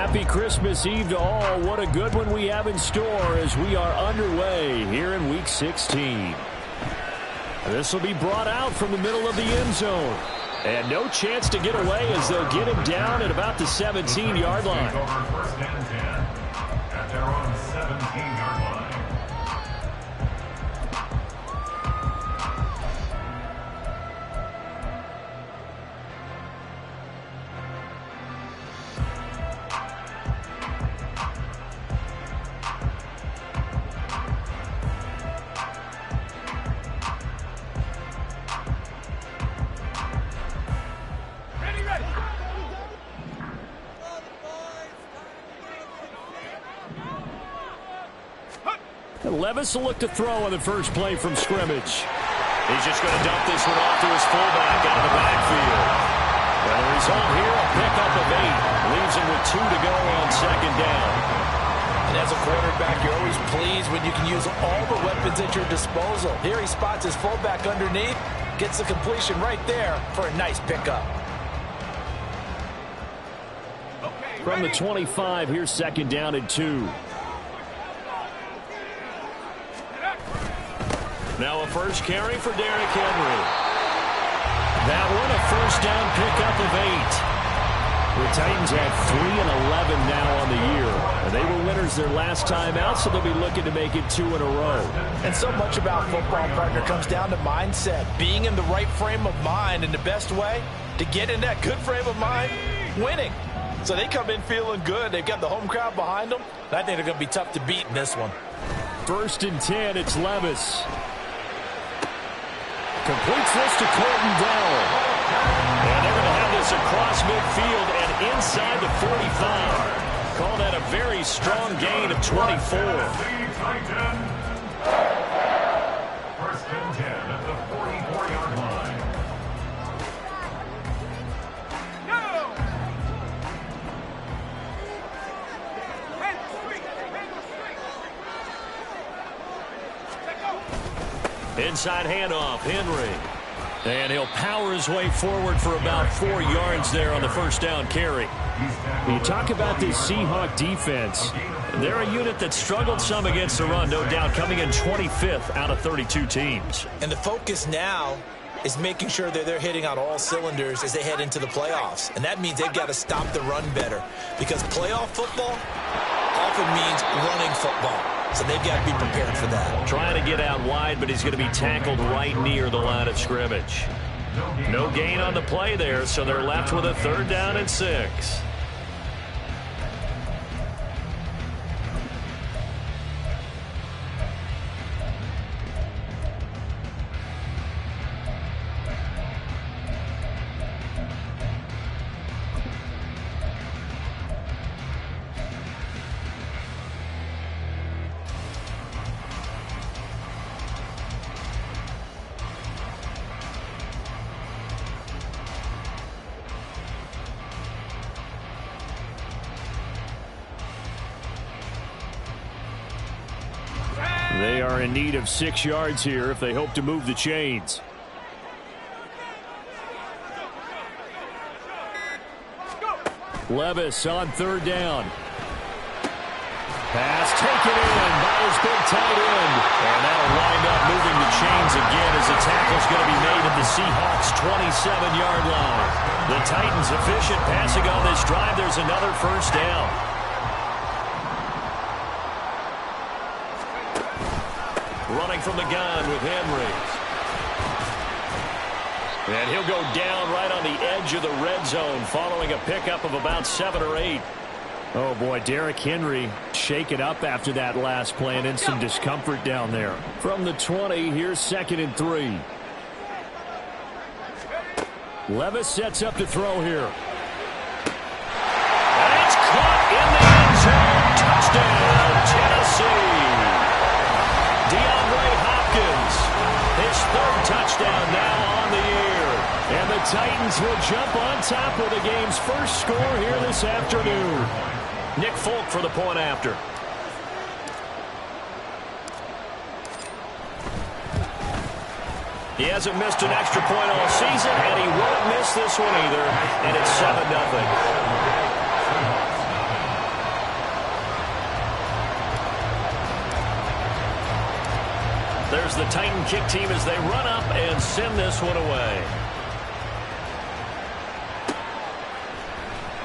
Happy Christmas Eve to all. What a good one we have in store as we are underway here in Week 16. This will be brought out from the middle of the end zone. And no chance to get away as they'll get him down at about the 17-yard line. First and 10 at their own 17-yard line. Levis will look to throw on the first play from scrimmage. He's just going to dump this one off to his fullback out of the backfield. And the result here, a pickup of 8. Leaves him with 2 to go on second down. And as a quarterback, you're always pleased when you can use all the weapons at your disposal. Here he spots his fullback underneath, gets the completion right there for a nice pickup. From the 25, here's second down and 2. Now a first carry for Derrick Henry. That one a first down pickup of 8. The Titans have 3 and 11 now on the year. And they were winners their last time out, so they'll be looking to make it 2 in a row. And so much about football, partner, comes down to mindset. Being in the right frame of mind, and the best way to get in that good frame of mind, winning. So they come in feeling good. They've got the home crowd behind them. And I think they're going to be tough to beat in this one. First and 10, it's Levis. Completes this to Colton Dowell. And they're going to have this across midfield and inside the 45. Call that a very strong gain of 24. First and 10 at the 44-yard line. Inside handoff, Henry. And he'll power his way forward for about 4 yards there on the first down carry. You talk about this Seahawk defense. They're a unit that struggled some against the run, no doubt, coming in 25th out of 32 teams. And the focus now is making sure that they're hitting on all cylinders as they head into the playoffs. And that means they've got to stop the run better, because playoff football often means running football. So they've got to be prepared for that. Trying to get out wide, but he's going to be tackled right near the line of scrimmage. No gain on the play there, so they're left with a third down and 6. They are in need of 6 yards here if they hope to move the chains. Levis on third down. Pass taken in by his big tight end. And that'll wind up moving the chains again as the tackle's going to be made at the Seahawks' 27-yard line. The Titans efficient passing on this drive. There's another first down. Running from the gun with Henry. And he'll go down right on the edge of the red zone following a pickup of about 7 or 8. Oh, boy, Derrick Henry shaken up after that last play and in some discomfort down there. From the 20, here's second and 3. Levis sets up to throw here. And it's caught in the end zone. Touchdown, Tennessee. DeAndre Hopkins, his 3rd touchdown now on the year. And the Titans will jump on top with the game's first score here this afternoon. Nick Folk for the point after. He hasn't missed an extra point all season, and he won't miss this one either. And it's 7-0. there's the Titan kick team as they run up and send this one away.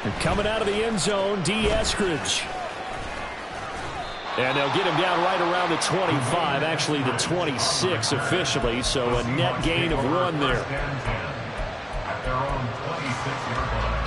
And coming out of the end zone, D. Eskridge. And they'll get him down right around the 25, actually the 26 officially, so a net gain of 1 there. At their own 26-yard line.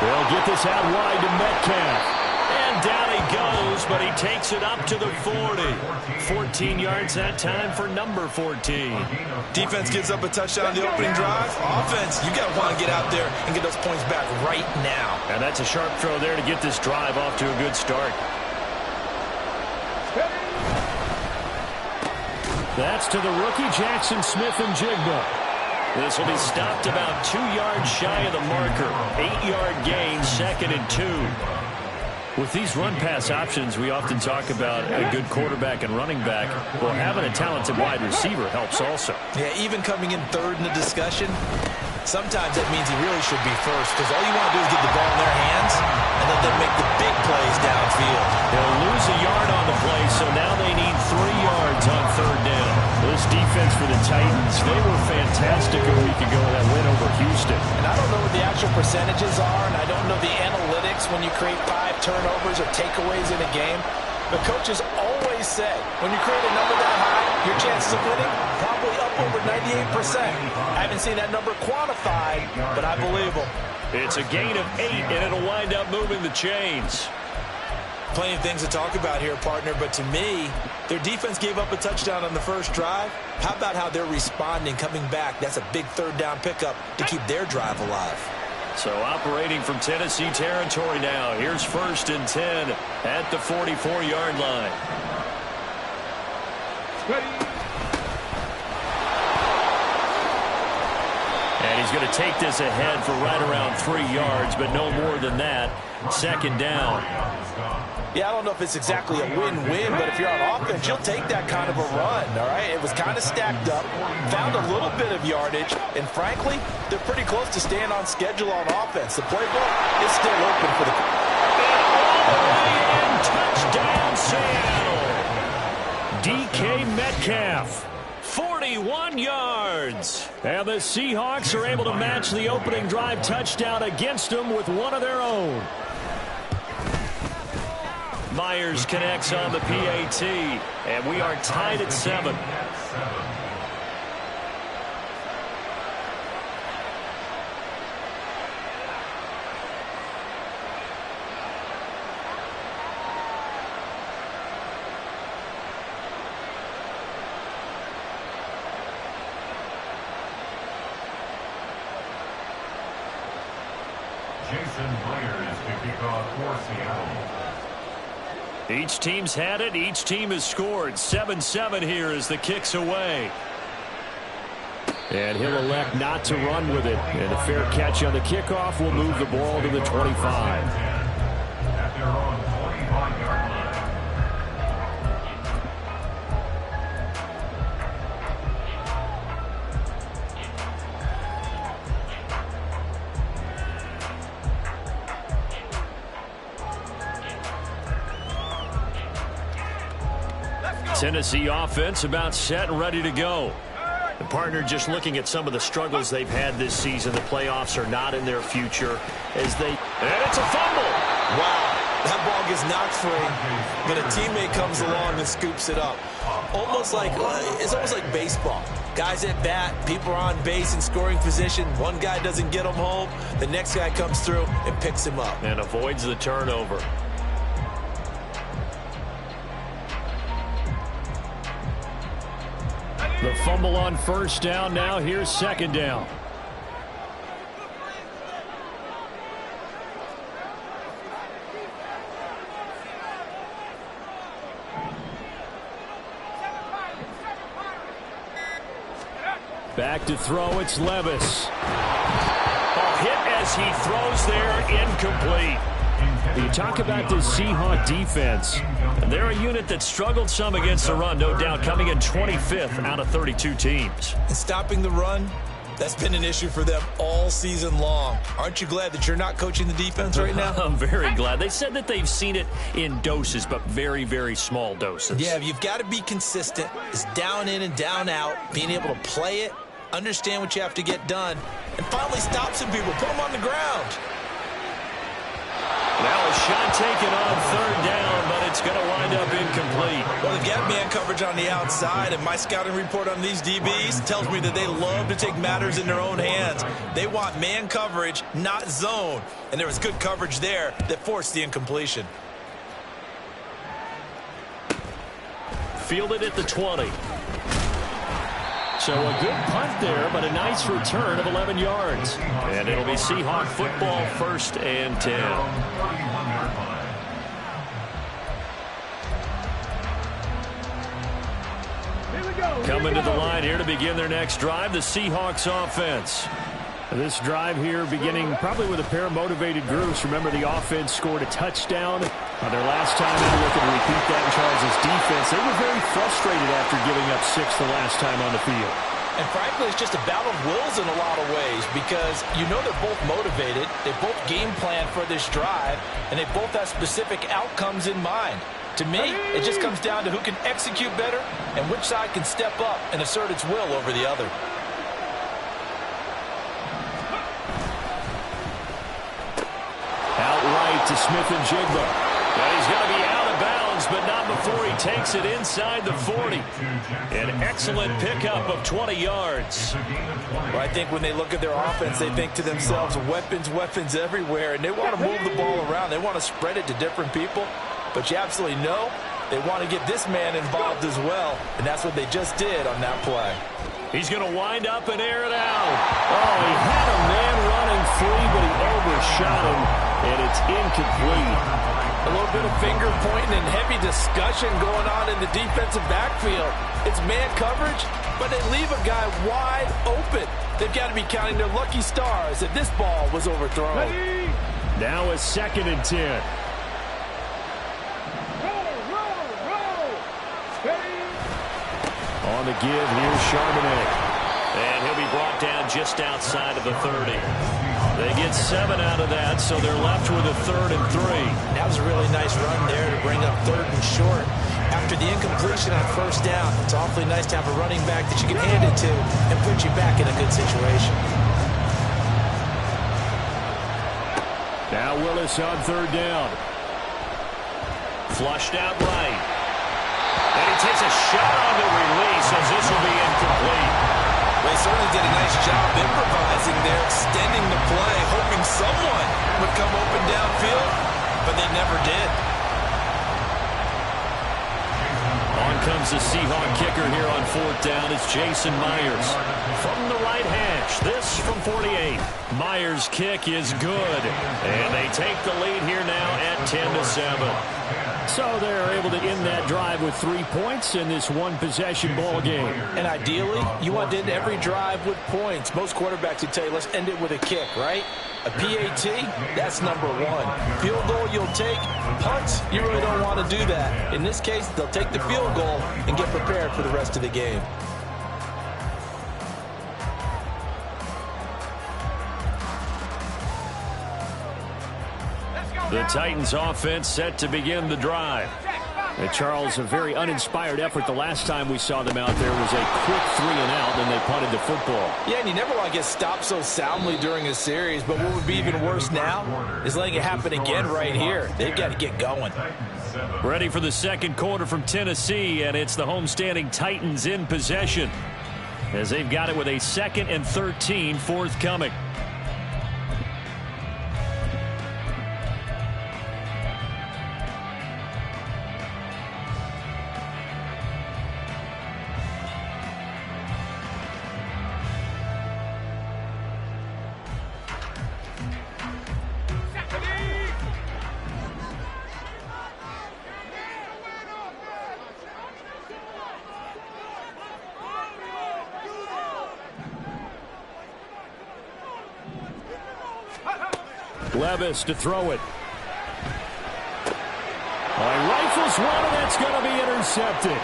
They'll get this out wide to Metcalf. And down he goes, but he takes it up to the 40. 14 yards that time for number 14. Defense gives up a touchdown on the opening drive. Offense, you got to want to get out there and get those points back right now. And that's a sharp throw there to get this drive off to a good start. That's to the rookie, Jackson Smith-Njigba. This will be stopped about 2 yards shy of the marker. 8-yard gain, 2nd and 2. With these run-pass options, we often talk about a good quarterback and running back. Well, having a talented wide receiver helps also. Yeah, even coming in third in the discussion, sometimes that means he really should be first, because all you want to do is get the ball in their hands and let them make the big plays downfield. They'll lose a yard on the play, so now they need 3 yards on 3rd down. This defense for the Titans, they were fantastic a week ago in that win over Houston. And I don't know what the actual percentages are, and I don't know the analytics when you create 5 turnovers or takeaways in a game. The coaches always say, when you create a number that high, your chances of winning probably up over 98%. I haven't seen that number quantified, but I believe them. It's a gain of 8, and it'll wind up moving the chains. Plenty of things to talk about here, partner, but to me, their defense gave up a touchdown on the first drive. How about how they're responding, coming back? That's a big 3rd down pickup to keep their drive alive. So operating from Tennessee territory now. Here's 1st and 10 at the 44-yard line. And he's going to take this ahead for right around 3 yards, but no more than that. 2nd down. Yeah, I don't know if it's exactly a win-win, but if you're on offense, you'll take that kind of a run, all right? It was kind of stacked up, found a little bit of yardage, and frankly, they're pretty close to staying on schedule on offense. The playbook is still open for the... And touchdown, Seattle! DK Metcalf. 41 yards. And the Seahawks are able to match the opening drive touchdown against them with one of their own. Myers connects on the PAT, and we are tied at 7. Jason Myers to kick off for Seattle. Each team's had it. Each team has scored. 7-7 here as the kick's away. And he'll elect not to run with it. And a fair catch on the kickoff will move the ball to the 25. At their own 25-yard line. Tennessee offense about set and ready to go. The partner just looking at some of the struggles they've had this season. The playoffs are not in their future as they... And it's a fumble! Wow, that ball gets knocked free, but a teammate comes along and scoops it up. It's almost like baseball. Guys at bat, people are on base in scoring position. One guy doesn't get him home. The next guy comes through and picks him up. And avoids the turnover. The fumble on 1st down. Now here's 2nd down. Back to throw. It's Levis. A hit as he throws there, incomplete. You talk about this Seahawk defense. They're a unit that struggled some against the run, no doubt, coming in 25th out of 32 teams. And stopping the run, that's been an issue for them all season long. Aren't you glad that you're not coaching the defense right now? I'm very glad. They said that they've seen it in doses, but very, very small doses. Yeah, you've got to be consistent. It's down in and down out, being able to play it, understand what you have to get done, and finally stop some people, put them on the ground. Now a shot taken on third down, but it's going to wind up incomplete. Well, they've got man coverage on the outside, and my scouting report on these DBs tells me that they love to take matters in their own hands. They want man coverage, not zone. And there was good coverage there that forced the incompletion. Fielded at the 20. So a good punt there, but a nice return of 11 yards. And it'll be Seahawk football, 1st and 10. Coming to the line here to begin their next drive, the Seahawks offense. This drive here beginning probably with a pair of motivated groups. Remember, the offense scored a touchdown on their last time out. Looking to repeat that in Charles' defense. They were very frustrated after giving up 6 the last time on the field. And frankly, it's just a battle of wills in a lot of ways because you know they're both motivated. They both game plan for this drive, and they both have specific outcomes in mind. To me, it just comes down to who can execute better and which side can step up and assert its will over the other. Outright to Smith-Njigba. Now he's going to be out of bounds, but not before he takes it inside the 40. An excellent pickup of 20 yards. Well, I think when they look at their offense, they think to themselves, weapons, weapons everywhere, and they want to move the ball around. They want to spread it to different people, but you absolutely know they want to get this man involved as well, and that's what they just did on that play. He's going to wind up and air it out. Oh, he had a man running free, but he overshot him, and it's incomplete. A little bit of finger pointing and heavy discussion going on in the defensive backfield. It's man coverage, but they leave a guy wide open. They've got to be counting their lucky stars that this ball was overthrown. Now a 2nd and 10. On the give, here's Charbonnet. And he'll be brought down just outside of the 30. They get 7 out of that, so they're left with a 3rd and 3. That was a really nice run there to bring up 3rd and short. After the incompletion on 1st down, it's awfully nice to have a running back that you can hand it to and put you back in a good situation. Now Willis on 3rd down. Flushed out right. And he takes a shot on the release as this will be incomplete. Well, he certainly did a nice job improvising there, extending the play, hoping someone would come open downfield, but they never did. On comes the Seahawk kicker here on 4th down. It's Jason Myers from the right hash. This from 48. Myers' kick is good, and they take the lead here now at 10-7. So they're able to end that drive with 3 points in this one-possession ball game. And ideally, you want to end every drive with points. Most quarterbacks would tell you, let's end it with a kick, right? A PAT, that's number 1. Field goal you'll take. Punts, you really don't want to do that. In this case, they'll take the field goal and get prepared for the rest of the game. The Titans offense set to begin the drive. And Charles, a very uninspired effort. The last time we saw them out there was a quick 3 and out, and they punted the football. Yeah, and you never want to get stopped so soundly during a series, but what would be even worse now is letting it happen again right here. They've got to get going. Ready for the 2nd quarter from Tennessee, and it's the homestanding Titans in possession as they've got it with a 2nd and 13 forthcoming. Levis to throw it. Oh, he rifles one, and that's going to be intercepted.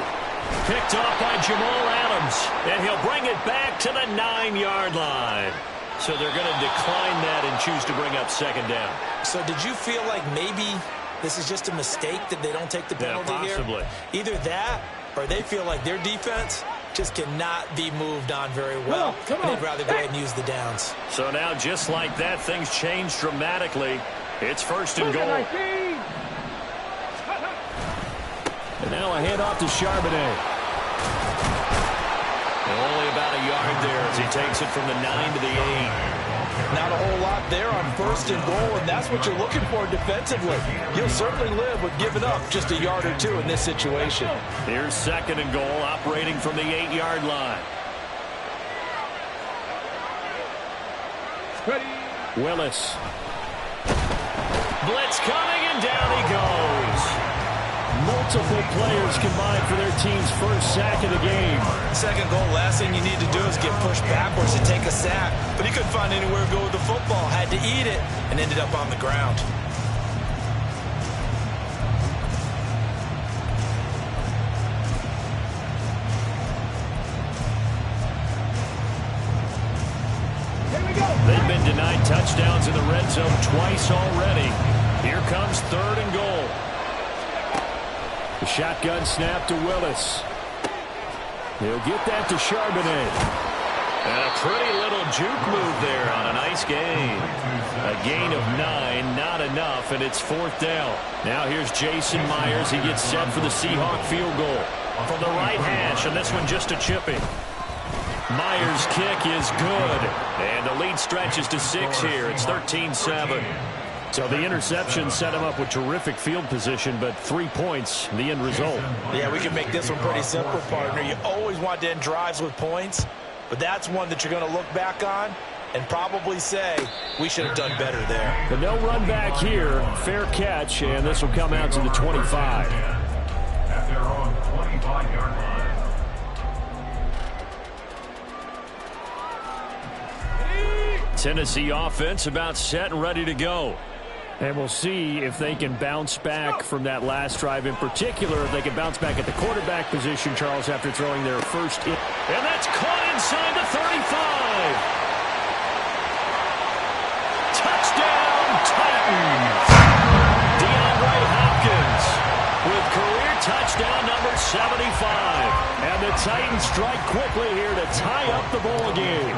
Picked off by Jamal Adams, and he'll bring it back to the 9-yard line. So they're going to decline that and choose to bring up second down. So did you feel like maybe this is just a mistake that they don't take the penalty possibly. here? Either that or they feel like their defense just cannot be moved on very well. And they'd rather go ahead and use the downs. So now, just like that, things change dramatically. It's first and goal. And now a handoff to Charbonnet. Only about a yard there as he takes it from the 9 to the 8. Not a whole lot there on first and goal, and that's what you're looking for defensively. You'll certainly live with giving up just a yard or two in this situation. Here's second and goal, operating from the 8-yard line. Willis. Blitz coming, and down he goes. Multiple players combined for their team's first sack of the game. Second goal, last thing you need to do is get pushed backwards to take a sack. But he couldn't find anywhere to go with the football. Had to eat it and ended up on the ground. They've been denied touchdowns in the red zone twice already. Here comes third and goal. The shotgun snap to Willis. He'll get that to Charbonnet. And a pretty little juke move there on a nice gain. A gain of 9, not enough, and it's fourth down. Now here's Jason Myers. He gets set for the Seahawk field goal. From the right hash, and this one just a chipping. Myers' kick is good. And the lead stretches to 6 here. It's 13-7. So the interception set him up with terrific field position, but 3 points, the end result. Yeah, we can make this one pretty simple, partner. You always want to end drives with points, but that's one that you're going to look back on and probably say, we should have done better there. But no run back here. Fair catch, and this will come out to the 25. At their own 25-yard line. Tennessee offense about set and ready to go. And we'll see if they can bounce back from that last drive in particular. If they can bounce back at the quarterback position, Charles, after throwing their first hit. And that's caught inside the 35. Touchdown, Titans. DeAndre Hopkins with career touchdown number 75. And the Titans strike quickly here to tie up the ball game.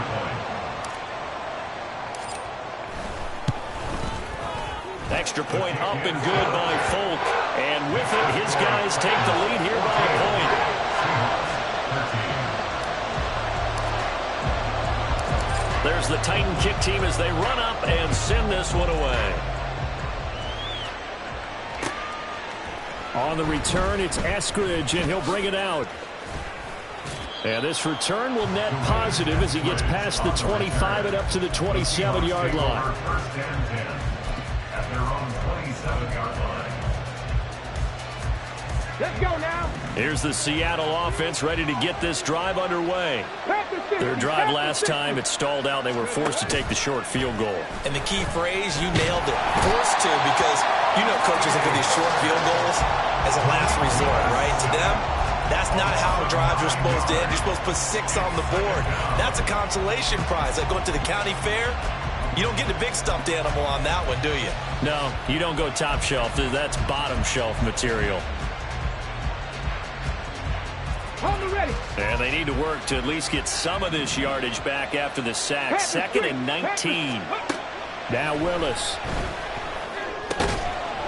Extra point up and good by Folk. And with it, his guys take the lead here by a point. There's the Titan kick team as they run up and send this one away. On the return, it's Eskridge, and he'll bring it out. And this return will net positive as he gets past the 25 and up to the 27-yard line. At their own 27-yard line. Let's go now. Here's the Seattle offense ready to get this drive underway. Their drive last time, it stalled out. They were forced to take the short field goal. And the key phrase, you nailed it. Forced to, because you know coaches look at these short field goals as a last resort, right? To them, that's not how drives are supposed to end. You're supposed to put 6 on the board. That's a consolation prize. Like going to the county fair, you don't get the big stuffed animal on that one, do you? No, you don't go top shelf. That's bottom shelf material. And they need to work to at least get some of this yardage back after the sack. Second and 19. Now Willis.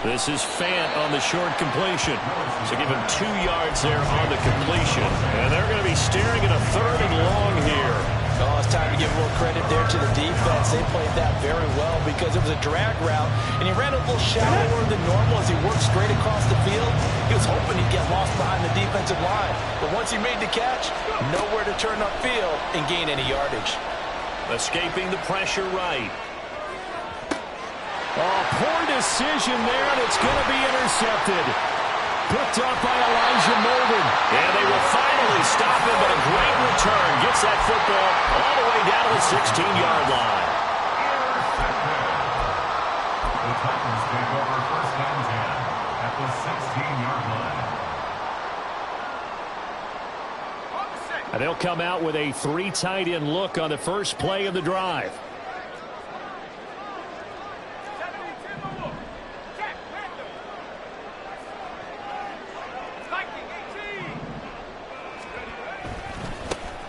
This is Fant on the short completion. So give him 2 yards there on the completion. And they're going to be staring at a third and long here. Oh, it's time to give a little credit there to the defense. They played that very well because it was a drag route, and he ran a little shallower than normal as he worked straight across the field. He was hoping he'd get lost behind the defensive line, but once he made the catch, nowhere to turn upfield and gain any yardage. Escaping the pressure right. Oh, poor decision there, and it's going to be intercepted. Picked up by Elijah Molden. And they will finally stop him, but a great return. Gets that football all the way down to the 16-yard line. The Titans take over first and 10 at the the 16-yard line. And they'll come out with a 3 tight end look on the first play of the drive.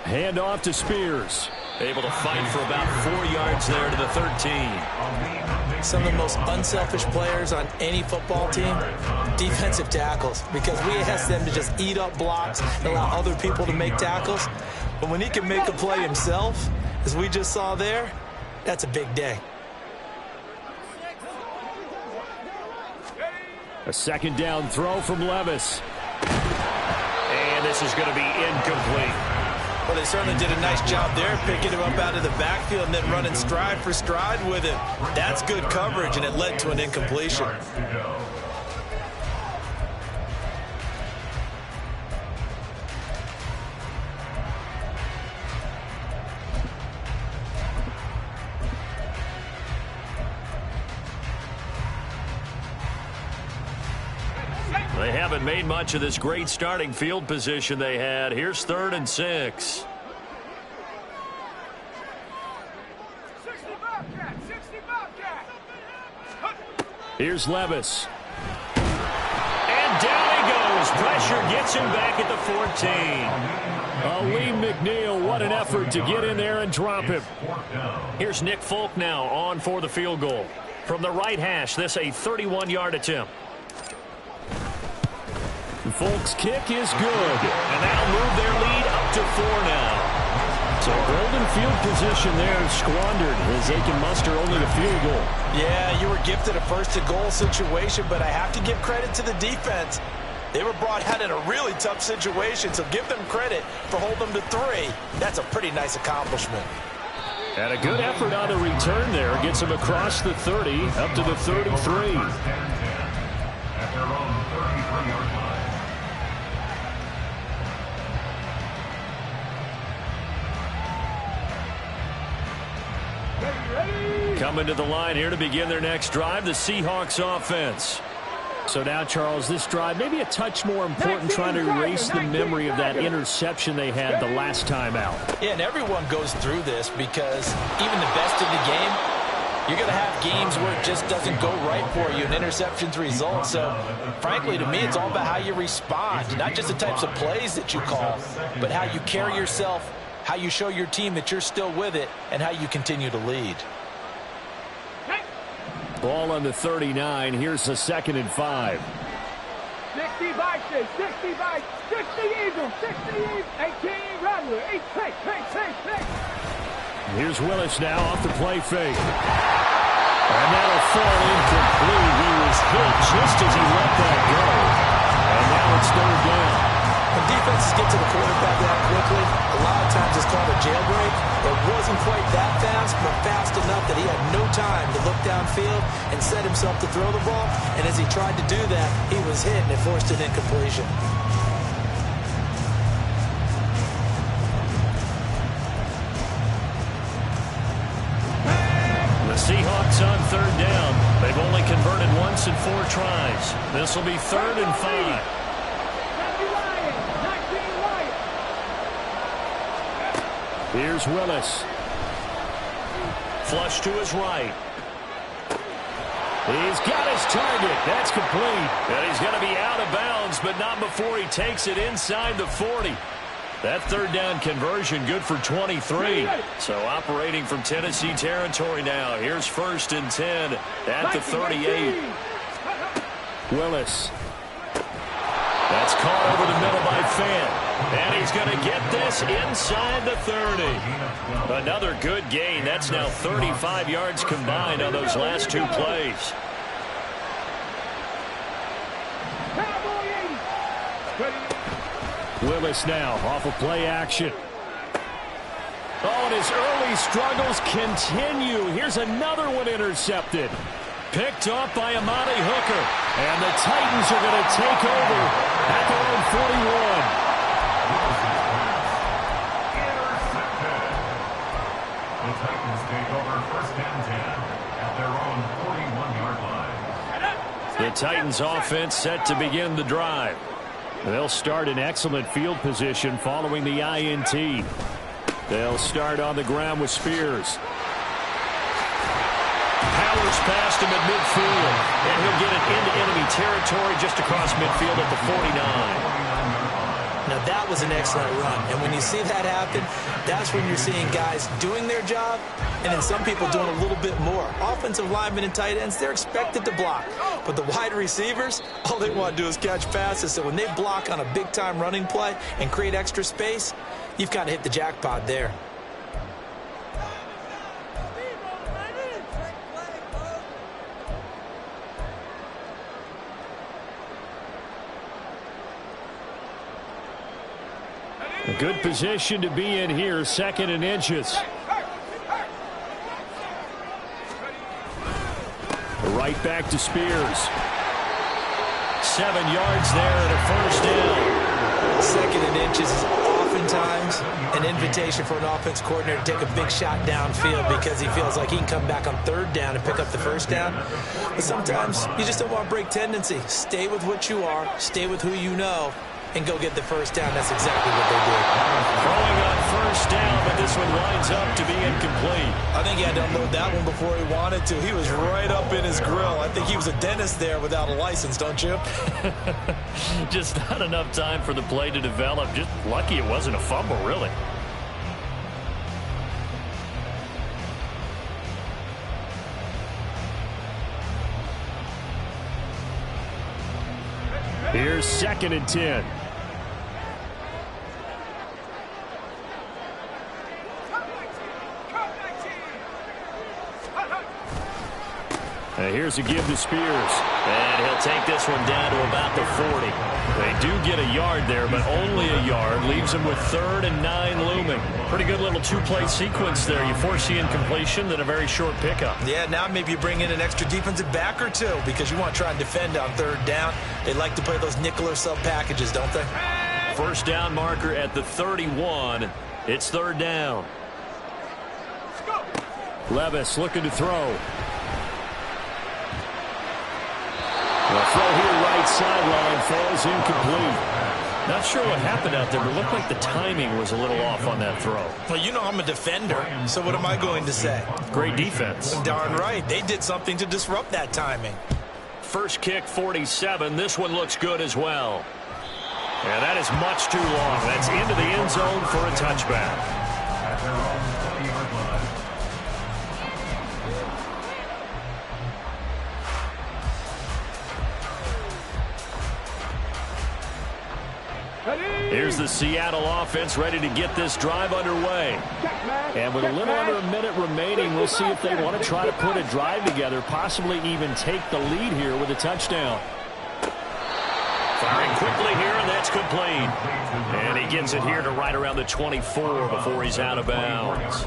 Hand off to Spears. Able to fight for about 4 yards there to the 13. Some of the most unselfish players on any football team, defensive tackles, because we ask them to just eat up blocks and allow other people to make tackles. But when he can make a play himself, as we just saw there, that's a big day. A second down throw from Levis. And this is going to be incomplete. Well, they certainly did a nice job there, picking him up out of the backfield and then running stride for stride with him. That's good coverage, and it led to an incompletion. They haven't made much of this great starting field position they had. Here's 3rd and 6. Here's Levis. And down he goes. Pressure gets him back at the 14. Aleem McNeil, what an effort to get in there and drop him. Here's Nick Folk now on for the field goal. From the right hash, this a 31-yard attempt. Folk's kick is good, and that'll move their lead up to 4 now. So golden field position there squandered as they can muster only a field goal. Yeah, you were gifted a first-and-goal situation, but I have to give credit to the defense. They were brought out in a really tough situation, so give them credit for holding them to 3. That's a pretty nice accomplishment. And a good effort on the return there. Gets them across the 30, up to the 33. At their own 33-yard line. Coming to the line here to begin their next drive, the Seahawks offense. So now, Charles, this drive maybe a touch more important, trying to erase the memory of that interception they had the last time out. Yeah, and everyone goes through this because even the best in the game, you're going to have games where it just doesn't go right for you and interceptions result. So, frankly, to me, it's all about how you respond, not just the types of plays that you call, but how you carry yourself, how you show your team that you're still with it, and how you continue to lead. Ball on the 39. Here's a 2nd and 5. 60 Vikings, 60 Vikings, 60 Eagles, 60 Eagles, 18 Rattler, 8 take. Here's Willis now off the play fake. And that'll fall incomplete. He was hit just as he let that go. And now it's 3rd down. When defenses get to the quarterback that quickly, a lot of times it's called a jailbreak. It wasn't quite that fast, but fast enough that he had no time to look downfield and set himself to throw the ball. And as he tried to do that, he was hit and it forced an incompletion. The Seahawks on 3rd down. They've only converted once in 4 tries. This will be 3rd and 5. Here's Willis. Flush to his right. He's got his target. That's complete. And he's going to be out of bounds, but not before he takes it inside the 40. That 3rd down conversion good for 23. So operating from Tennessee territory now. Here's 1st and 10 at the 38. Willis. That's caught over the middle by Fant. And he's going to get this inside the 30. Another good gain. That's now 35 yards combined on those last 2 plays. Willis now off of play action. Oh, and his early struggles continue. Here's another one intercepted. Picked off by Amani Hooker. And the Titans are going to take over at their own 41. The Titans take over 1st and 10 at their own 41-yard line. The Titans offense set to begin the drive. They'll start in excellent field position following the INT. They'll start on the ground with Spears. Powers past him at midfield, and he'll get it into enemy territory just across midfield at the 49. Now, that was an excellent run, and when you see that happen, that's when you're seeing guys doing their job and then some people doing a little bit more. Offensive linemen and tight ends, they're expected to block, but the wide receivers, all they want to do is catch passes. So when they block on a big-time running play and create extra space, you've kind of hit the jackpot there. A good position to be in here, 2nd and inches. Right back to Spears. 7 yards there and a first down. 2nd and inches is oftentimes an invitation for an offense coordinator to take a big shot downfield because he feels like he can come back on 3rd down and pick up the first down. But sometimes you just don't want to break tendency. Stay with what you are, stay with who you know, and go get the first down. That's exactly what they did. Throwing on first down, but this one winds up to be incomplete. I think he had to unload that one before he wanted to. He was right up in his grill. I think he was a dentist there without a license, don't you? Just not enough time for the play to develop. Just lucky it wasn't a fumble, really. Here's 2nd and 10. Here's a give to Spears. And he'll take this one down to about the 40. They do get a yard there, but only a yard. Leaves them with 3rd and 9 looming. Pretty good little 2-play sequence there. You force the incompletion, then a very short pickup. Yeah, now maybe you bring in an extra defensive back or two because you want to try and defend on 3rd down. They like to play those nickel or sub packages, don't they? First down marker at the 31. It's 3rd down. Levis looking to throw. The throw here right sideline falls incomplete. Not sure what happened out there, but it looked like the timing was a little off on that throw. Well, you know I'm a defender, so what am I going to say? Great defense. Darn right. They did something to disrupt that timing. First kick, 47. This one looks good as well. And that is much too long. That's into the end zone for a touchback. Here's the Seattle offense ready to get this drive underway. And with a little under a minute remaining, we'll see if they want to try to put a drive together, possibly even take the lead here with a touchdown. Firing quickly here, and that's complete. And he gets it here to right around the 24 before he's out of bounds.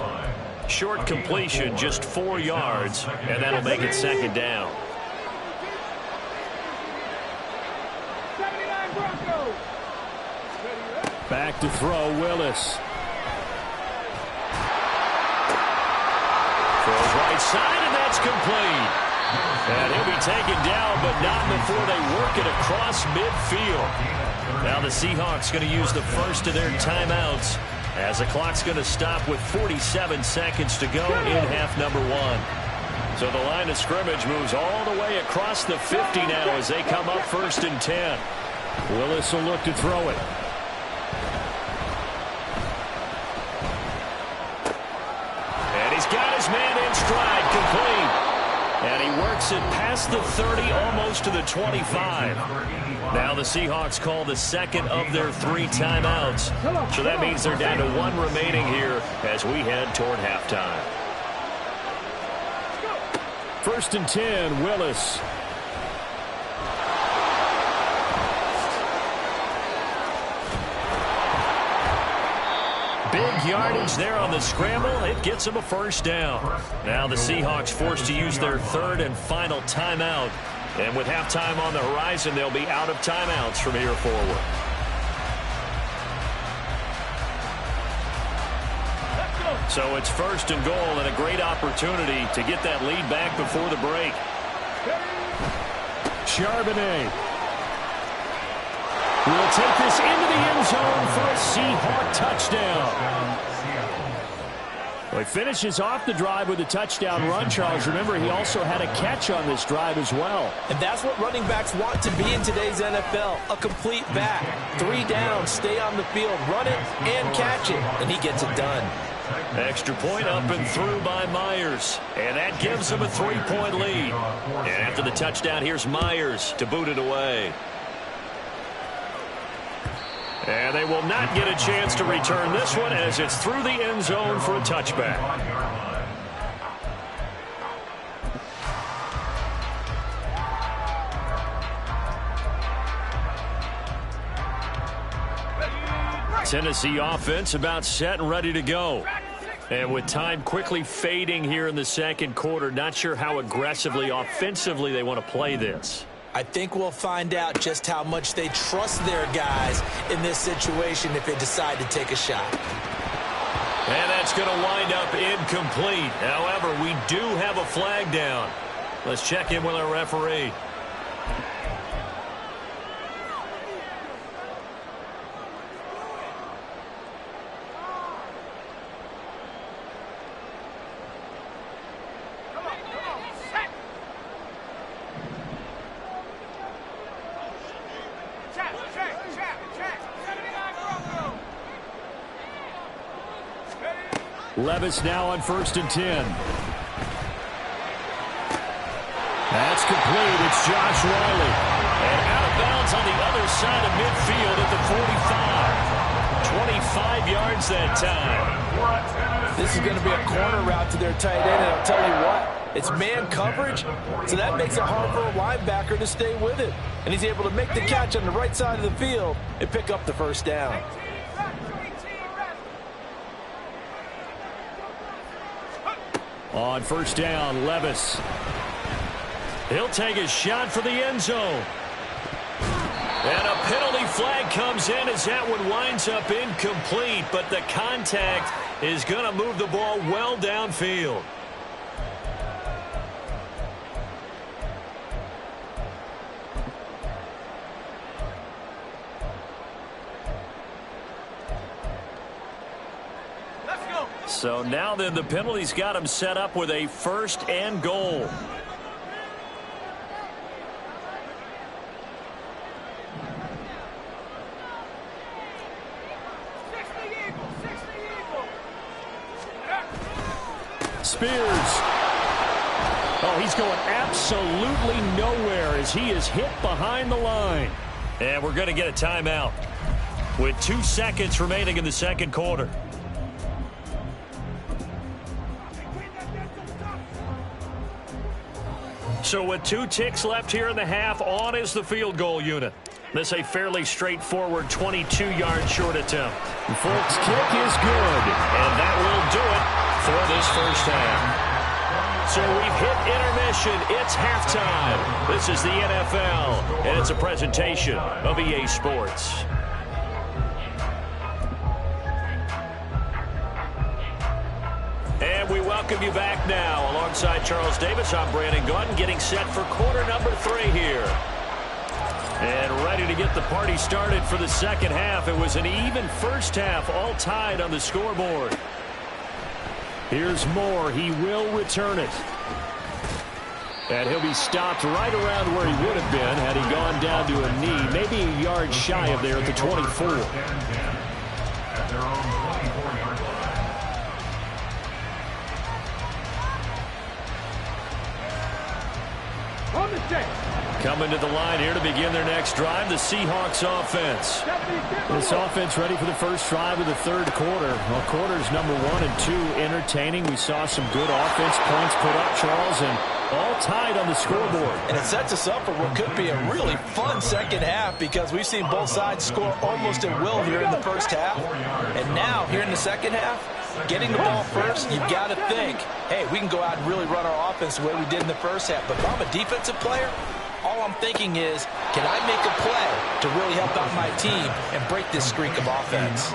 Short completion, just 4 yards, and that'll make it 2nd down. 79 Broncos. Back to throw, Willis. Throws right side, and that's complete. And he'll be taken down, but not before they work it across midfield. Now the Seahawks going to use the first of their timeouts as the clock's going to stop with 47 seconds to go in half number 1. So the line of scrimmage moves all the way across the 50 now as they come up 1st and 10. Willis will look to throw it. Got his man in stride, complete. And he works it past the 30, almost to the 25. Now the Seahawks call the 2nd of their 3 timeouts. So that means they're down to 1 remaining here as we head toward halftime. 1st and 10, Willis. Big yardage there on the scramble. It gets them a first down. Now the Seahawks forced to use their 3rd and final timeout. And with halftime on the horizon, they'll be out of timeouts from here forward. So it's 1st and goal and a great opportunity to get that lead back before the break. Charbonnet will take this into the end zone for a Seahawk touchdown. Well, he finishes off the drive with a touchdown run, Charles. Remember, he also had a catch on this drive as well. And that's what running backs want to be in today's NFL, a complete back. 3 down, stay on the field, run it, and catch it, and he gets it done. Extra point up and through by Myers. And that gives him a 3-point lead. And after the touchdown, here's Myers to boot it away. And they will not get a chance to return this one as it's through the end zone for a touchback. Tennessee offense about set and ready to go. And with time quickly fading here in the second quarter, not sure how aggressively, offensively they want to play this. I think we'll find out just how much they trust their guys in this situation if they decide to take a shot. And that's going to wind up incomplete. However, we do have a flag down. Let's check in with our referee. Levis now on 1st and 10. That's complete. It's Josh Riley. And out of bounds on the other side of midfield at the 45. 25 yards that time. This is going to be a corner route to their tight end, and I'll tell you what, it's man coverage, so that makes it hard for a linebacker to stay with it. And he's able to make the catch on the right side of the field and pick up the first down. On 1st down, Levis. He'll take a shot for the end zone. And a penalty flag comes in as that one winds up incomplete, but the contact is going to move the ball well downfield. So now then the penalty's got him set up with a 1st and goal. Spears. Oh, he's going absolutely nowhere as he is hit behind the line. And we're going to get a timeout with 2 seconds remaining in the second quarter. So with 2 ticks left here in the half, on is the field goal unit. This a fairly straightforward 22-yard short attempt. The Folks kick is good, and that will do it for this first half. So we've hit intermission. It's halftime. This is the NFL, and it's a presentation of EA Sports. And we welcome you back now. Alongside Charles Davis, I'm Brandon Gaudin, getting set for quarter number 3 here. And ready to get the party started for the second half. It was an even first half, all tied on the scoreboard. Here's Moore. He will return it. And he'll be stopped right around where he would have been had he gone down to a knee, maybe a yard shy of there at the 24. At their own 24-yard line. On the check. Coming to the line here to begin their next drive, the Seahawks offense. This offense ready for the first drive of the third quarter. Well, quarters number 1 and 2 entertaining. We saw some good offense points put up, Charles, and all tied on the scoreboard. And it sets us up for what could be a really fun second half because we've seen both sides score almost at will here in the first half. And now, here in the second half, getting the ball first, you've got to think, hey, we can go out and really run our offense the way we did in the first half. But if I'm a defensive player, all I'm thinking is, can I make a play to really help out my team and break this streak of offense?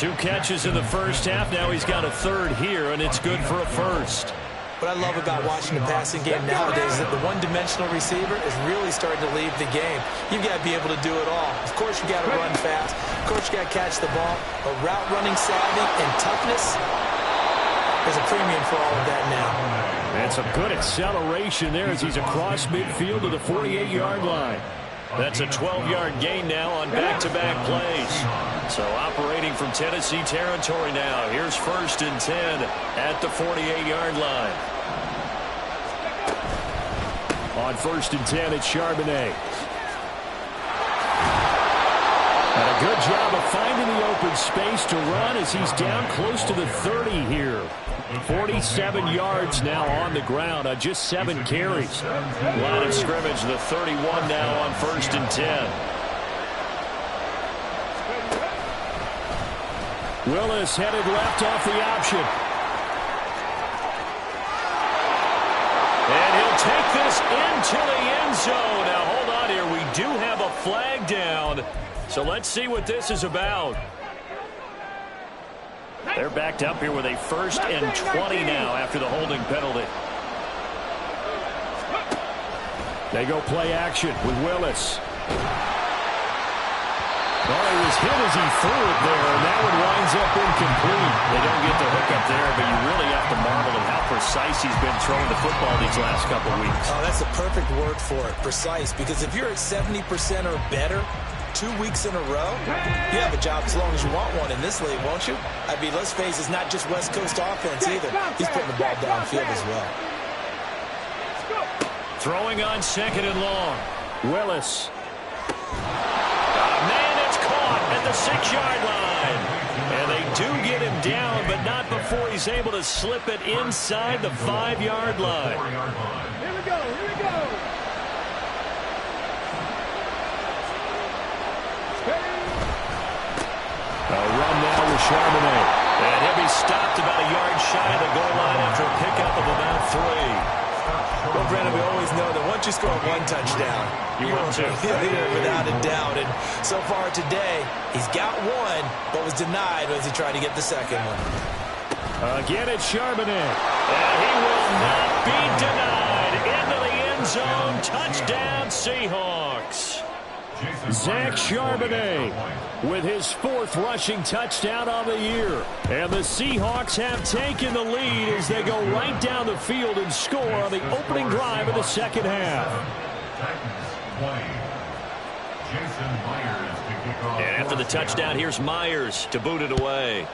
2 catches in the first half. Now he's got a third here, and it's good for a first. What I love about watching the passing game nowadays is that the one-dimensional receiver is really starting to leave the game. You've got to be able to do it all. Of course, you got to run fast. Of course, you got to catch the ball. But route running savvy and toughness, there's a premium for all of that now. And some good acceleration there as he's across midfield to the 48-yard line. That's a 12-yard gain now on back-to-back plays. So operating from Tennessee territory now. Here's 1st and 10 at the 48-yard line. On 1st and 10, it's Charbonnet. And a good job of finding the open space to run as he's down close to the 30 here. 47 yards now on the ground on just 7 carries. Line of scrimmage, the 31 now on 1st and 10. Willis headed left off the option. And he'll take this into the end zone. Now hold on here. We do have a flag down. So let's see what this is about. They're backed up here with a 1st and 20 now after the holding penalty. They go play action with Willis. Oh, he was hit as he threw it there, and that one winds up incomplete. They don't get the hook up there, but you really have to marvel at how precise he's been throwing the football these last couple of weeks. Oh, that's a perfect word for it, precise, because if you're at 70% or better 2 weeks in a row, you have a job as long as you want one in this league, won't you? I mean, let's face it, it's not just West Coast offense either. He's putting the ball downfield as well. Throwing on 2nd and long. Willis. Man, it's caught at the 6-yard line. And they do get him down, but not before he's able to slip it inside the 5-yard line. Here we go, here we go. A run now with Charbonnet. And he'll be stopped about a yard shy of the goal line after a pickup of about 3. Well, Brandon, we always know that once you score 1 touchdown, you want to. Without a doubt. And so far today, he's got 1, but was denied as he tried to get the 2nd one. Again, it's Charbonnet. And he will not be denied. Into the end zone. Touchdown, Seahawks. Zach Charbonnet with his 4th rushing touchdown on the year. And the Seahawks have taken the lead as they go right down the field and score on the opening drive of the 2nd half. And after the touchdown, here's Myers to boot it away.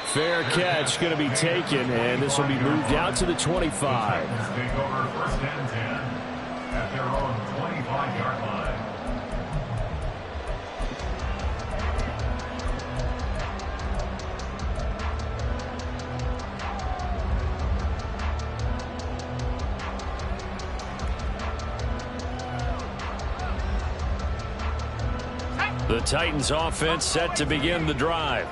Fair catch going to be taken, and this will be moved out to the 25. At their own 25-yard line. The Titans offense set to begin the drive.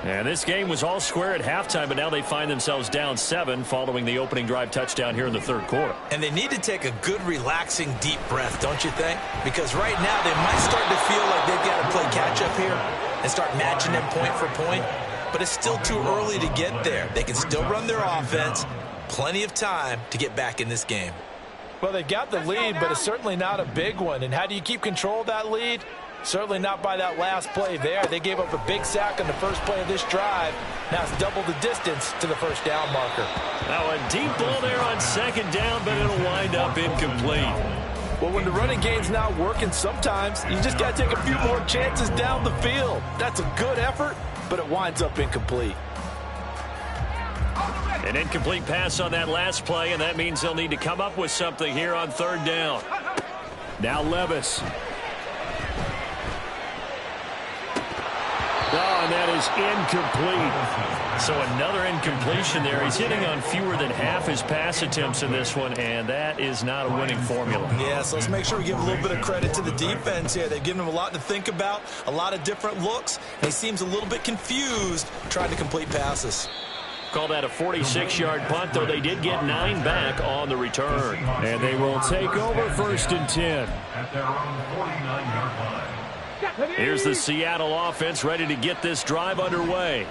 And this game was all square at halftime, but now they find themselves down 7 following the opening drive touchdown here in the 3rd quarter. And they need to take a good, relaxing, deep breath, don't you think? Because right now they might start to feel like they've got to play catch-up here and start matching them point for point. But it's still too early to get there. They can still run their offense. Plenty of time to get back in this game. Well, they've got the lead, but it's certainly not a big one. And how do you keep control of that lead? Certainly not by that last play there. They gave up a big sack on the first play of this drive. Now it's double the distance to the 1st down marker. Now a deep ball there on 2nd down, but it'll wind up incomplete. Well, when the running game's not working, sometimes you just got to take a few more chances down the field. That's a good effort, but it winds up incomplete. An incomplete pass on that last play, and that means they'll need to come up with something here on 3rd down. Now Levis. Oh, and that is incomplete. So another incompletion there. He's hitting on fewer than half his pass attempts in this one, and that is not a winning formula. Yeah, so let's make sure we give a little bit of credit to the defense here. They've given him a lot to think about, a lot of different looks, and he seems a little bit confused trying to complete passes. Call that a 46-yard punt, though they did get 9 back on the return. And they will take over 1st and 10. At their own 49-yard line. Here's the Seattle offense ready to get this drive underway.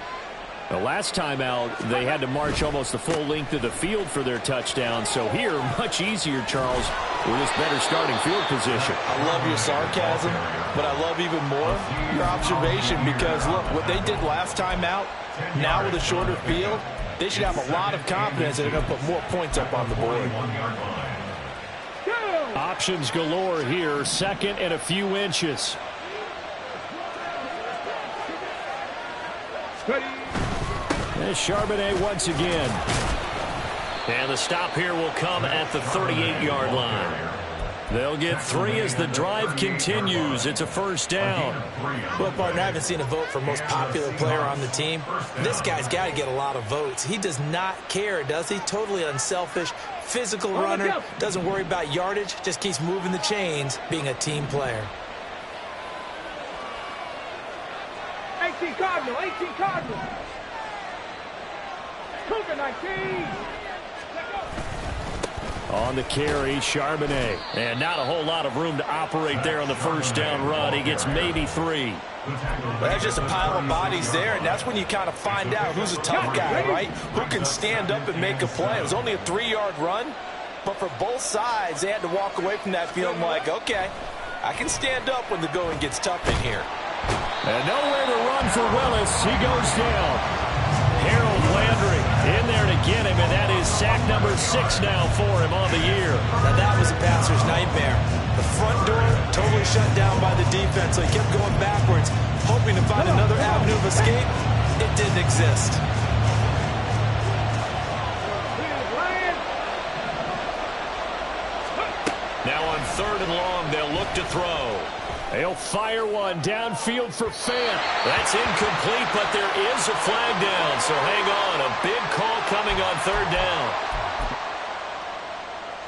The last time out, they had to march almost the full length of the field for their touchdown. So here, much easier, Charles, with this better starting field position. I love your sarcasm, but I love even more your observation because, look, what they did last time out, now with a shorter field, they should have a lot of confidence that they're going to put more points up on the board. Options galore here, second and a few inches. And Charbonnet once again. And the stop here will come at the 38-yard line. They'll get 3 as the drive continues. It's a first down. Well, partner, I haven't seen a vote for most popular player on the team. This guy's got to get a lot of votes. He does not care, does he? Totally unselfish, physical runner, doesn't worry about yardage, just keeps moving the chains, being a team player. 18 Cardinal, 18 Cardinal. Cougar 19. On the carry, Charbonnet. And not a whole lot of room to operate there on the first down run. He gets maybe 3. Well, that's just a pile of bodies there, and that's when you kind of find out who's a tough guy, right? Who can stand up and make a play. It was only a 3-yard run, but for both sides, they had to walk away from that feeling like, okay, I can stand up when the going gets tough in here. And nowhere to run for Willis. He goes down. Harold Landry in there to get him, and that is sack number 6 now for him on the year. Now that was a passer's nightmare. The front door totally shut down by the defense, so he kept going backwards, hoping to find another avenue of escape. It didn't exist. Now on 3rd and long, they'll look to throw. They'll fire one downfield for Fant. That's incomplete, but there is a flag down, so hang on. A big call coming on 3rd down.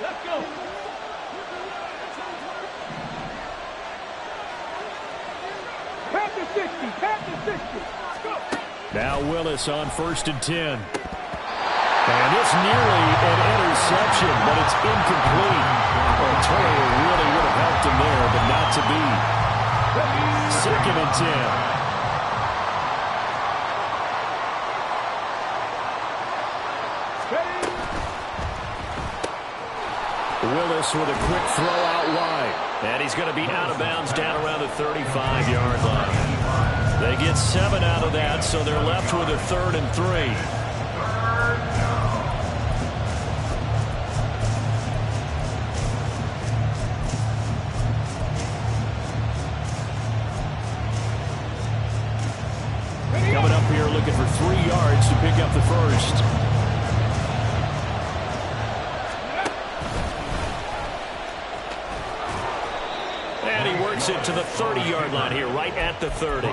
Let's go. Panther 60, Panther 60. Go. Now Willis on 1st and 10. And it's nearly an interception, but it's incomplete. Well, Torrey really would have helped him there, but not to be. 2nd and 10. Willis with a quick throw out wide. And he's going to be out of bounds down around the 35-yard line. They get 7 out of that, so they're left with a 3rd and 3. Coming up here looking for 3 yards to pick up the first. And he works it to the 30-yard line here, right at the 30.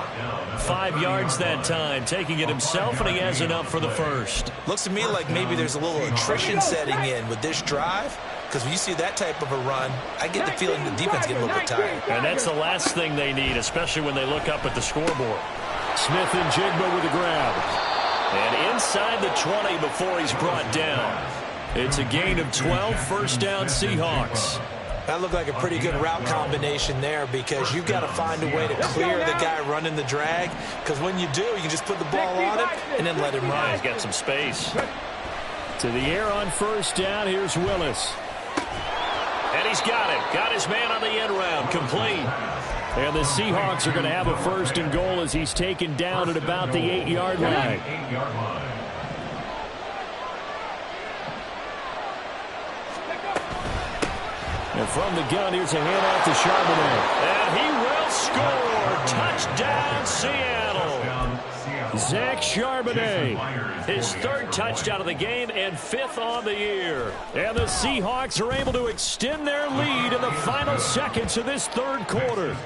5 yards that time, taking it himself, and he has enough for the first. Looks to me like maybe there's a little attrition setting in with this drive, because when you see that type of a run, I get the feeling the defense getting a little bit tired. And that's the last thing they need, especially when they look up at the scoreboard. Smith and Jigba with a grab. And inside the 20 before he's brought down. It's a gain of 12, first down Seahawks. That looked like a pretty good route combination there because you've got to find a way to clear the guy running the drag, because when you do, you can just put the ball on him and then let him run. He's got some space. To the air on first down, here's Willis. And he's got it. Got his man on the end round, complete. And the Seahawks are going to have a 1st and goal as he's taken down at about the 8-yard line. And from the gun, here's a handoff to Charbonnet. And he will score. Touchdown, Seattle. Zach Charbonnet, his 3rd touchdown of the game and 5th on the year. And the Seahawks are able to extend their lead in the final seconds of this 3rd quarter.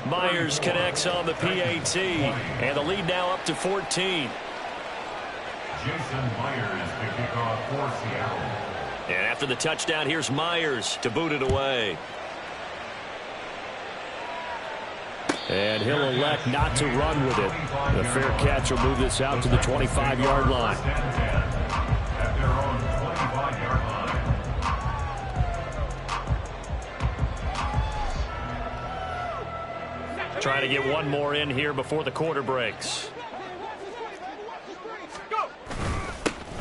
Myers connects on the PAT, and the lead now up to 14. Jason Myers to kick off for Seattle. And after the touchdown, here's Myers to boot it away. And he'll elect not to run with it. The fair catch will move this out to the 25-yard line. At their own 25-yard line. Trying to get one more in here before the quarter breaks.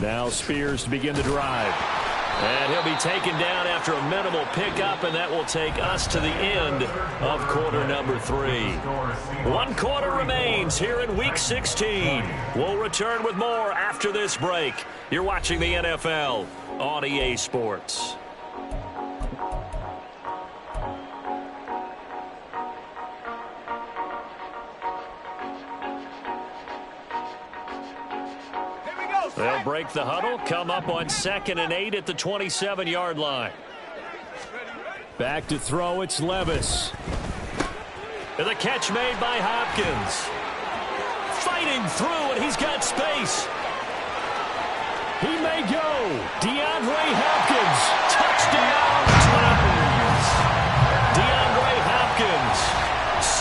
Now Spears to begin the drive. And he'll be taken down after a minimal pickup, and that will take us to the end of quarter number 3. 1 quarter remains here in Week 16. We'll return with more after this break. You're watching the NFL on EA Sports. They'll break the huddle, come up on 2nd and 8 at the 27-yard line. Back to throw, it's Levis. And the catch made by Hopkins. Fighting through, and he's got space. He may go. DeAndre Hopkins. Touchdown, Titans. DeAndre Hopkins.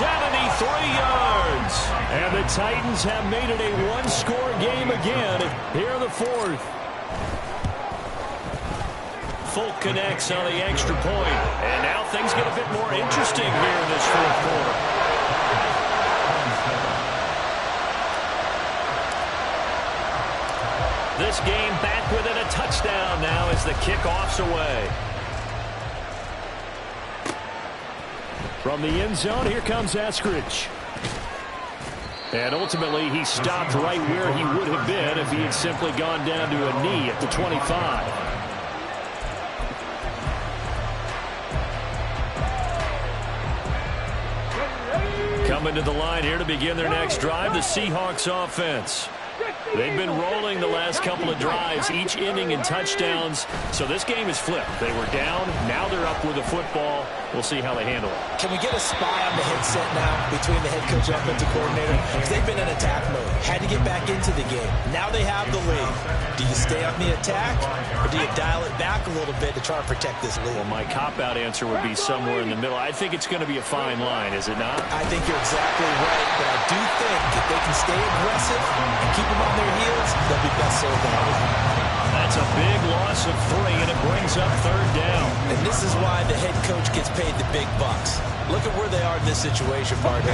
73 yards. And the Titans have made it a one-score game again here in the 4th. Folk connects on the extra point. And now things get a bit more interesting here in this 4th quarter. This game back within a touchdown now as the kickoff's away. From the end zone, here comes Eskridge. And ultimately, he stopped right where he would have been if he had simply gone down to a knee at the 25. Coming to the line here to begin their next drive, the Seahawks offense. They've been rolling the last couple of drives, each ending in touchdowns. So this game is flipped. They were down. Now they're up with the football. We'll see how they handle it. Can we get a spy on the headset now between the head coach and offensive coordinator? Because they've been in attack mode. Had to get back into the game. Now they have the lead. Do you stay on the attack, or do you dial it back a little bit to try and protect this lead? Well, my cop-out answer would be somewhere in the middle. I think it's going to be a fine line, is it not? I think you're exactly right, but I do think if they can stay aggressive and keep them on their heels, they'll be best served that way. That's a big loss of 3, and it brings up 3rd down. And this is why the head coach gets paid the big bucks. Look at where they are in this situation, partner.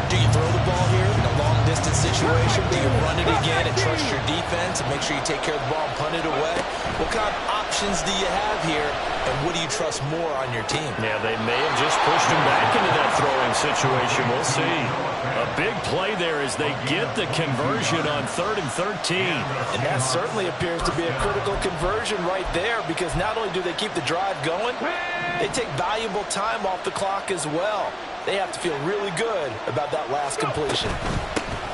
Do you throw the ball here in a long-distance situation? Do you run it again and trust your defense and make sure you take care of the ball and punt it away? What kind of options do you have here, and what do you trust more on your team? Yeah, they may have just pushed him back into that throwing situation. We'll see. A big play there as they get the conversion on 3rd and 13. And that certainly appears to be a critical conversion right there, because not only do they keep the drive going, they take valuable time off the clock as well. They have to feel really good about that last completion.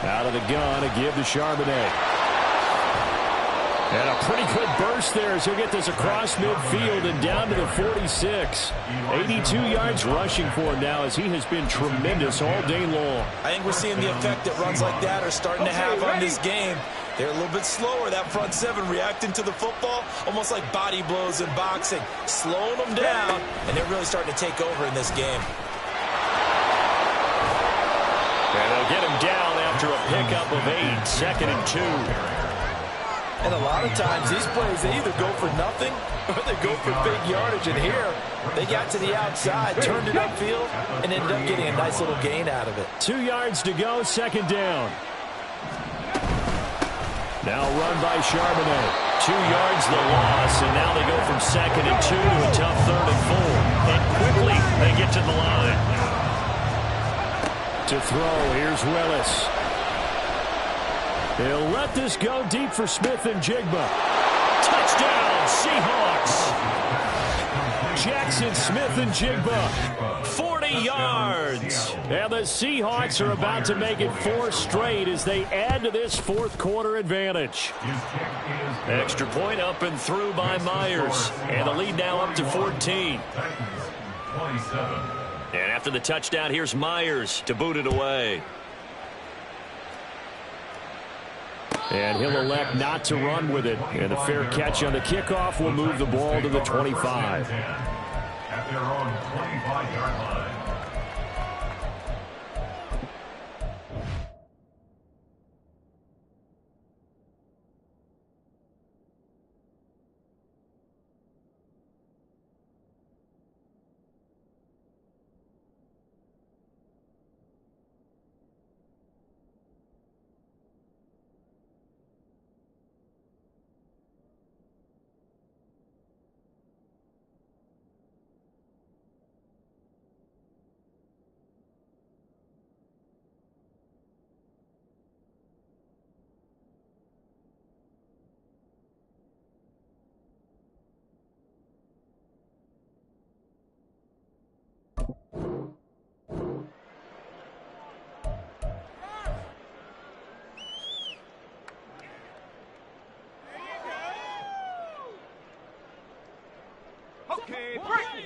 Out of the gun, a give to Charbonnet. And a pretty good burst there as he'll get this across midfield and down to the 46. 82 yards rushing for him now as he has been tremendous all day long. I think we're seeing the effect that runs like that are starting to have on this game. They're a little bit slower, that front 7, reacting to the football, almost like body blows in boxing, slowing them down, and they're really starting to take over in this game. And they'll get him down after a pickup of 8, 2nd and 2. And a lot of times, these plays, they either go for nothing or they go for big yardage. And here, they got to the outside, turned it upfield, and ended up getting a nice little gain out of it. 2 yards to go, 2nd down. Now run by Charbonnet. 2 yards the loss, and now they go from 2nd and 2 to a tough 3rd and 4. And quickly, they get to the line. To throw, here's Willis. He'll let this go deep for Smith and Jigba. Touchdown, Seahawks. Jackson Smith and Jigba. 40 yards. And the Seahawks are about to make it 4 straight as they add to this 4th quarter advantage. Extra point up and through by Myers. And the lead now up to 14. And after the touchdown, here's Myers to boot it away. And he'll elect not to run with it. And the fair catch on the kickoff will move the ball to the 25. At their own 25-yard line.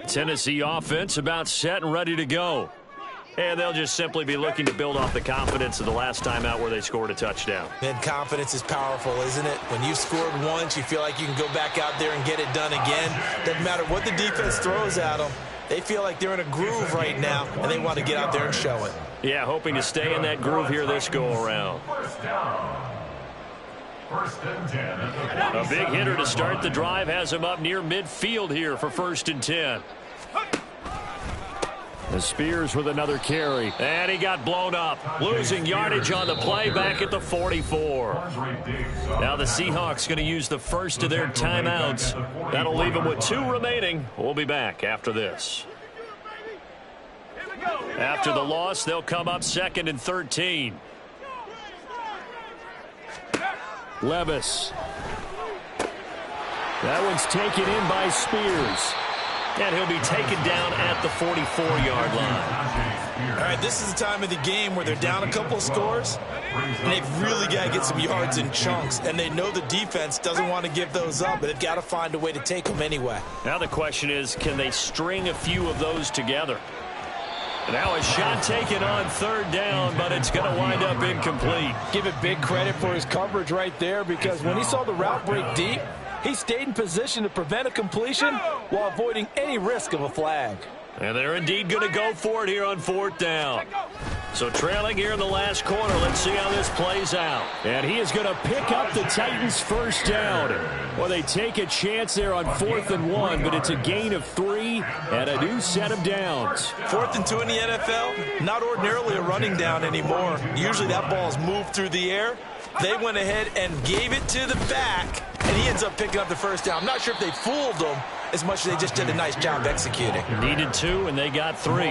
Tennessee offense about set and ready to go. And they'll just simply be looking to build off the confidence of the last time out where they scored a touchdown. And confidence is powerful, isn't it? When you've scored once, you feel like you can go back out there and get it done again. Doesn't matter what the defense throws at them. They feel like they're in a groove right now, and they want to get out there and show it. Yeah, hoping to stay in that groove here this go-around. First and 10. A big hitter to start the drive has him up near midfield here for 1st and 10. The Spears with another carry. And he got blown up. Losing yardage on the play back at the 44. Now the Seahawks going to use the first of their timeouts. That'll leave them with 2 remaining. We'll be back after this. After the loss, they'll come up 2nd and 13. Levis. That one's taken in by Spears. And he'll be taken down at the 44-yard line. All right, this is the time of the game where they're down a couple of scores, and they've really got to get some yards in chunks, and they know the defense doesn't want to give those up, but they've got to find a way to take them anyway. Now the question is, can they string a few of those together? Now a shot taken on 3rd down, but it's going to wind up incomplete. Give it big credit for his coverage right there, because when he saw the route break deep, he stayed in position to prevent a completion while avoiding any risk of a flag. And they're indeed going to go for it here on 4th down. So trailing here in the last quarter, let's see how this plays out. And he is going to pick up the Titans' 1st down. Well, they take a chance there on 4th and 1, but it's a gain of 3 and a new set of downs. 4th and 2 in the NFL, not ordinarily a running down anymore. Usually that ball is moved through the air. They went ahead and gave it to the back, and he ends up picking up the 1st down. I'm not sure if they fooled him as much as they just did a nice job executing. Needed 2, and they got 3.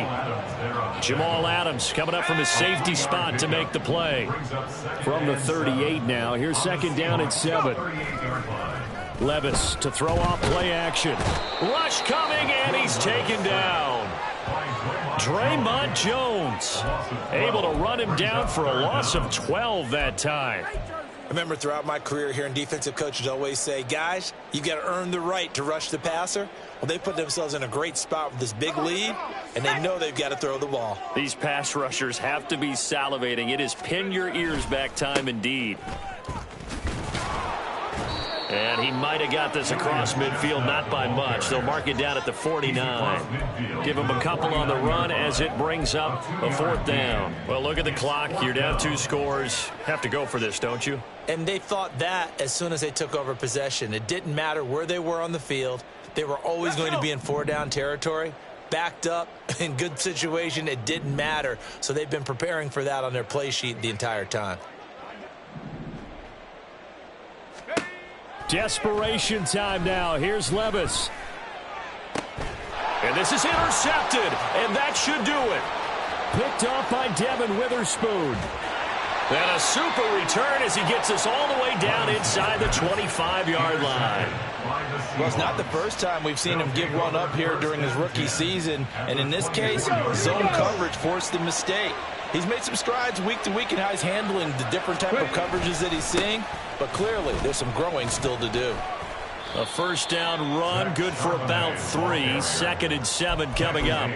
Jamal Adams coming up from his safety spot to make the play. From the 38 now. Here's 2nd down and 7. Levis to throw off play action. Rush coming, and he's taken down. Draymond Jones able to run him down for a loss of 12 that time. I remember throughout my career hearing defensive coaches always say, guys, you got to earn the right to rush the passer. Well, they put themselves in a great spot with this big lead, and they know they've got to throw the ball. These pass rushers have to be salivating. It is pin your ears back time indeed. And he might have got this across midfield, not by much. They'll mark it down at the 49. Give him a couple on the run as it brings up a 4th down. Well, look at the clock. You're down 2 scores. Have to go for this, don't you? And they thought that as soon as they took over possession. It didn't matter where they were on the field. They were always going to be in 4-down territory. Backed up, in good situation, it didn't matter. So they've been preparing for that on their play sheet the entire time. Desperation time now. Here's Levis. And this is intercepted, and that should do it. Picked off by Devin Witherspoon. And a super return as he gets us all the way down inside the 25-yard line. Well, it's not the first time we've seen him give one up here during his rookie season. And in this case, zone coverage forced the mistake. He's made some strides week to week in how he's handling the different type of coverages that he's seeing. But clearly, there's some growing still to do. A 1st down run, good for about 3. 2nd and 7 coming up.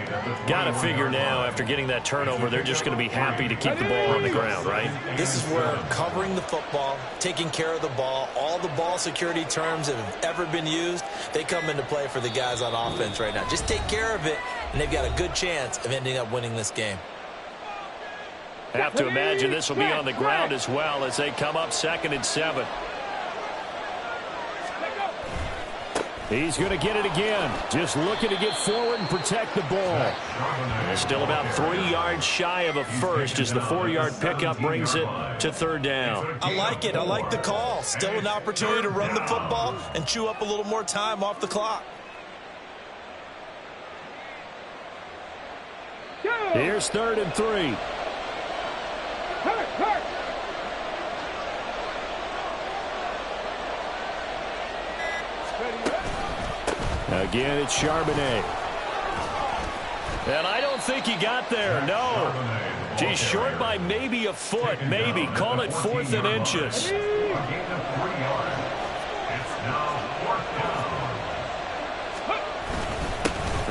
Got to figure now, after getting that turnover, they're just going to be happy to keep the ball on the ground, right? This is where covering the football, taking care of the ball, all the ball security terms that have ever been used, they come into play for the guys on offense right now. Just take care of it, and they've got a good chance of ending up winning this game. Have to imagine this will be on the ground as well as they come up 2nd and 7. He's going to get it again. Just looking to get forward and protect the ball. Still about 3 yards shy of a first as the 4-yard pickup brings it to 3rd down. I like it. I like the call. Still an opportunity to run the football and chew up a little more time off the clock. Here's 3rd and 3. Again, it's Charbonnet. And I don't think he got there, no. He's short by maybe a foot, maybe. Call it 4th and inches.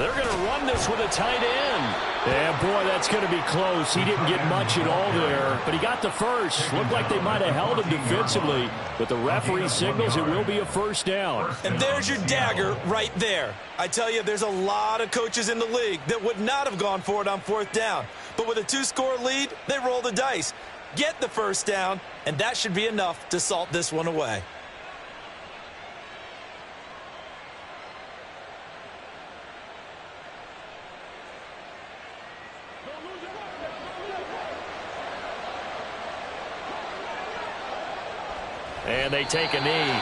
They're going to run this with a tight end. And, boy, that's going to be close. He didn't get much at all there, but he got the first. Looked like they might have held him defensively, but the referee signals it will be a first down. And there's your dagger right there. I tell you, there's a lot of coaches in the league that would not have gone for it on fourth down. But with a 2-score lead, they roll the dice. Get the first down, and that should be enough to salt this one away. And they take a knee.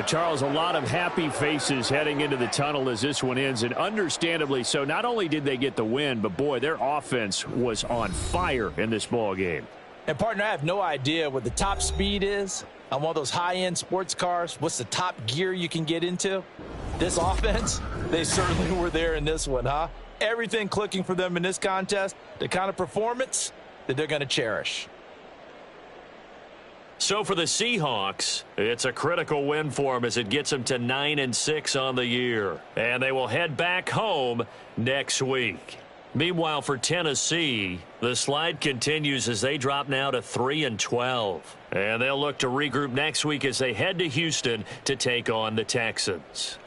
Charles, a lot of happy faces heading into the tunnel as this one ends, and understandably so. Not only did they get the win, but, boy, their offense was on fire in this ball game. And, partner, I have no idea what the top speed is on one of those high-end sports cars. What's the top gear you can get into? This offense, they certainly were there in this one, huh? Everything clicking for them in this contest, the kind of performance that they're going to cherish. So for the Seahawks, it's a critical win for them as it gets them to 9-6 on the year. And they will head back home next week. Meanwhile, for Tennessee, the slide continues as they drop now to 3-12. And they'll look to regroup next week as they head to Houston to take on the Texans.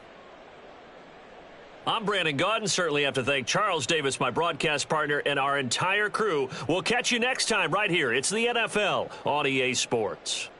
I'm Brandon Gaudin. Certainly have to thank Charles Davis, my broadcast partner, and our entire crew. We'll catch you next time right here. It's the NFL on EA Sports.